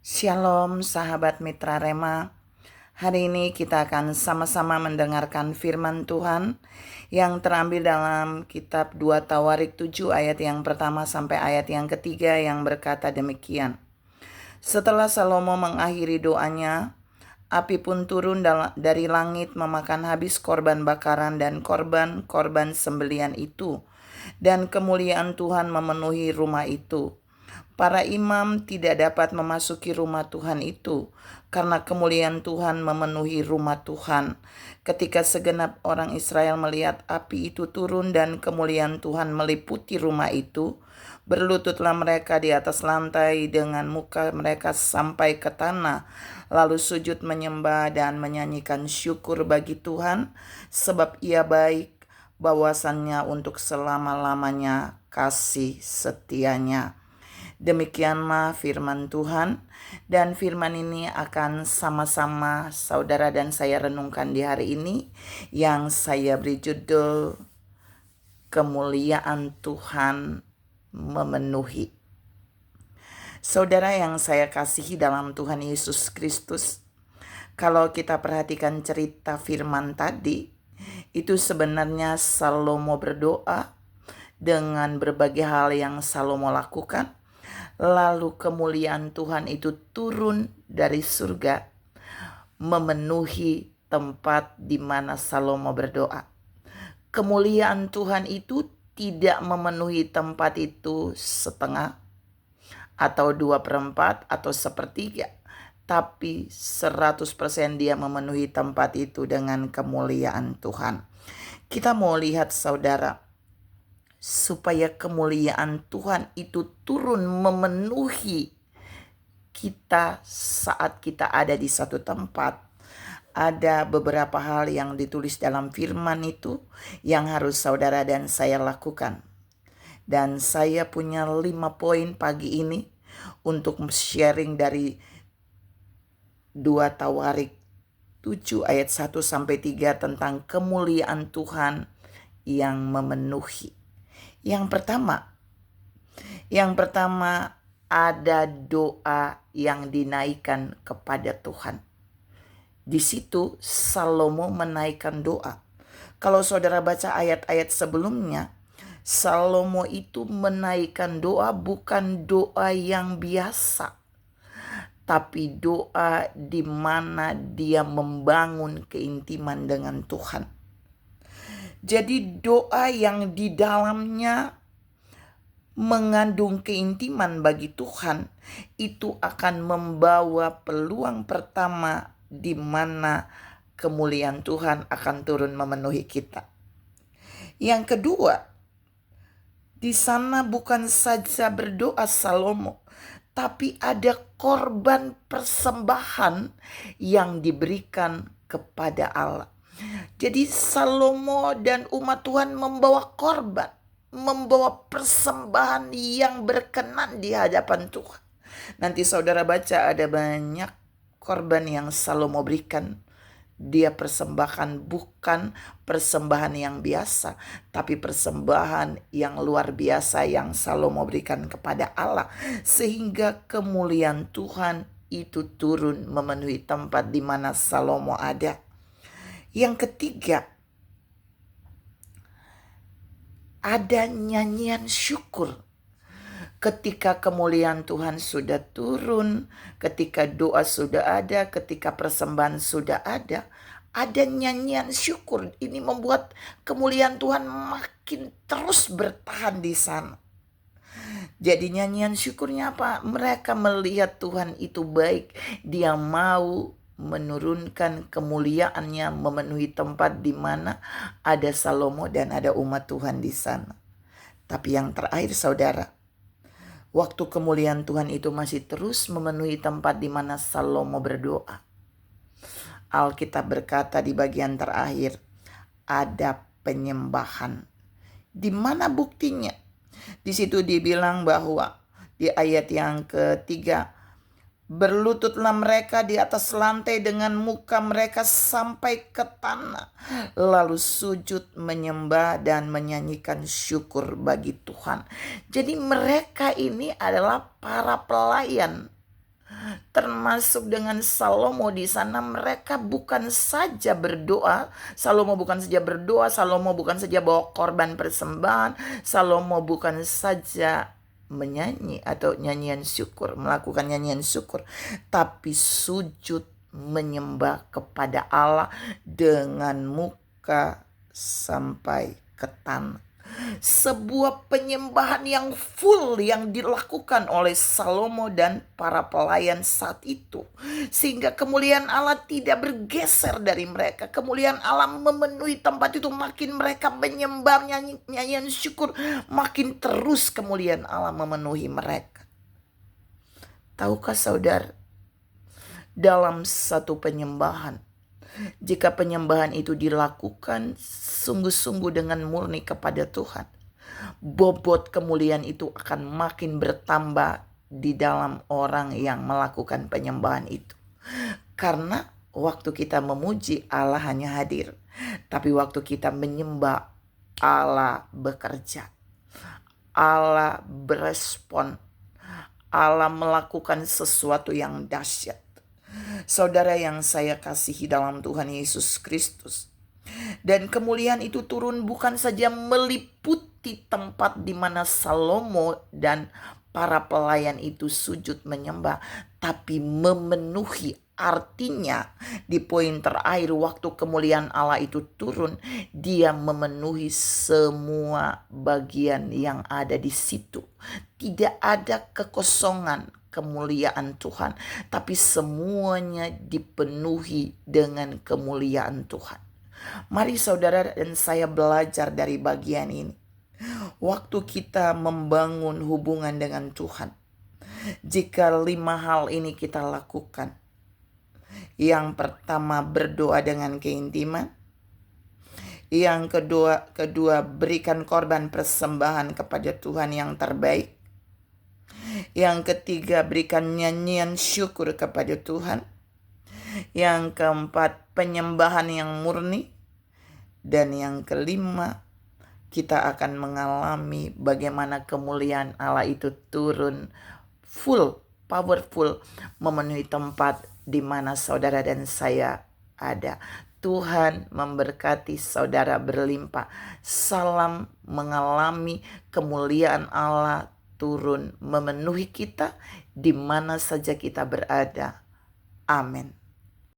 Shalom sahabat Mitra Rema. Hari ini kita akan sama-sama mendengarkan firman Tuhan yang terambil dalam kitab 2 Tawarik 7 ayat yang pertama sampai ayat yang ketiga yang berkata demikian. Setelah Salomo mengakhiri doanya, api pun turun dari langit memakan habis korban bakaran dan korban sembelian itu, dan kemuliaan Tuhan memenuhi rumah itu. Para imam tidak dapat memasuki rumah Tuhan itu karena kemuliaan Tuhan memenuhi rumah Tuhan. Ketika segenap orang Israel melihat api itu turun dan kemuliaan Tuhan meliputi rumah itu, berlututlah mereka di atas lantai dengan muka mereka sampai ke tanah, lalu sujud menyembah dan menyanyikan syukur bagi Tuhan, sebab Ia baik, bawasannya untuk selama-lamanya kasih setianya. Demikianlah firman Tuhan, dan firman ini akan sama-sama saudara dan saya renungkan di hari ini, yang saya beri judul Kemuliaan Tuhan Memenuhi. Saudara yang saya kasihi dalam Tuhan Yesus Kristus, kalau kita perhatikan cerita firman tadi, itu sebenarnya Salomo berdoa dengan berbagai hal yang Salomo lakukan. Lalu kemuliaan Tuhan itu turun dari surga, memenuhi tempat di mana Salomo berdoa. Kemuliaan Tuhan itu tidak memenuhi tempat itu setengah, atau 2/4, atau sepertiga, tapi 100% dia memenuhi tempat itu dengan kemuliaan Tuhan. Kita mau lihat saudara, supaya kemuliaan Tuhan itu turun memenuhi kita saat kita ada di satu tempat. Ada beberapa hal yang ditulis dalam firman itu yang harus saudara dan saya lakukan. Dan saya punya 5 poin pagi ini untuk sharing dari 2 Tawarik 7 ayat 1 sampai 3 tentang kemuliaan Tuhan yang memenuhi. Yang pertama ada doa yang dinaikkan kepada Tuhan. Di situ Salomo menaikkan doa. Kalau saudara baca ayat-ayat sebelumnya, Salomo itu menaikkan doa bukan doa yang biasa, tapi doa di mana dia membangun keintiman dengan Tuhan. Jadi doa yang di dalamnya mengandung keintiman bagi Tuhan, itu akan membawa peluang pertama di mana kemuliaan Tuhan akan turun memenuhi kita. Yang kedua, di sana bukan saja berdoa Salomo, tapi ada korban persembahan yang diberikan kepada Allah. Jadi Salomo dan umat Tuhan membawa korban, membawa persembahan yang berkenan di hadapan Tuhan. Nanti saudara baca ada banyak korban yang Salomo berikan. Dia persembahkan bukan persembahan yang biasa, tapi persembahan yang luar biasa yang Salomo berikan kepada Allah. Sehingga kemuliaan Tuhan itu turun memenuhi tempat di mana Salomo ada. Yang ketiga, ada nyanyian syukur. Ketika kemuliaan Tuhan sudah turun, ketika doa sudah ada, ketika persembahan sudah ada nyanyian syukur. Ini membuat kemuliaan Tuhan makin terus bertahan di sana. Jadi nyanyian syukurnya apa? Mereka melihat Tuhan itu baik. Dia mau menurunkan kemuliaannya memenuhi tempat di mana ada Salomo dan ada umat Tuhan di sana. Tapi yang terakhir saudara, waktu kemuliaan Tuhan itu masih terus memenuhi tempat di mana Salomo berdoa, Alkitab berkata di bagian terakhir, ada penyembahan. Di mana buktinya? Di situ dibilang bahwa di ayat yang ketiga, berlututlah mereka di atas lantai dengan muka mereka sampai ke tanah, lalu sujud menyembah dan menyanyikan syukur bagi Tuhan. Jadi mereka ini adalah para pelayan, termasuk dengan Salomo. Di sana mereka bukan saja berdoa, Salomo bukan saja berdoa, Salomo bukan saja bawa korban persembahan, Salomo bukan saja menyanyi atau nyanyian syukur, melakukan nyanyian syukur, tapi sujud menyembah kepada Allah dengan muka sampai ke tanah. Sebuah penyembahan yang full yang dilakukan oleh Salomo dan para pelayan saat itu. Sehingga kemuliaan Allah tidak bergeser dari mereka. Kemuliaan Allah memenuhi tempat itu. Makin mereka menyembah nyanyian syukur, makin terus kemuliaan Allah memenuhi mereka. Tahukah saudara, dalam satu penyembahan, jika penyembahan itu dilakukan sungguh-sungguh dengan murni kepada Tuhan, bobot kemuliaan itu akan makin bertambah di dalam orang yang melakukan penyembahan itu. Karena waktu kita memuji, Allah hanya hadir. Tapi waktu kita menyembah, Allah bekerja. Allah berespon. Allah melakukan sesuatu yang dahsyat. Saudara yang saya kasihi dalam Tuhan Yesus Kristus, dan kemuliaan itu turun bukan saja meliputi tempat di mana Salomo dan para pelayan itu sujud menyembah, tapi memenuhi. Artinya di poin terakhir waktu kemuliaan Allah itu turun, dia memenuhi semua bagian yang ada di situ. Tidak ada kekosongan kemuliaan Tuhan, tapi semuanya dipenuhi dengan kemuliaan Tuhan. Mari saudara dan saya belajar dari bagian ini. Waktu kita membangun hubungan dengan Tuhan, jika 5 hal ini kita lakukan. Yang pertama, berdoa dengan keintiman. Yang kedua berikan korban persembahan kepada Tuhan yang terbaik. Yang ketiga, berikan nyanyian syukur kepada Tuhan. Yang keempat, penyembahan yang murni. Dan yang kelima, kita akan mengalami bagaimana kemuliaan Allah itu turun full, powerful, memenuhi tempat di mana saudara dan saya ada. Tuhan memberkati saudara berlimpah. Salam mengalami kemuliaan Allah turun memenuhi kita di mana saja kita berada. Amin.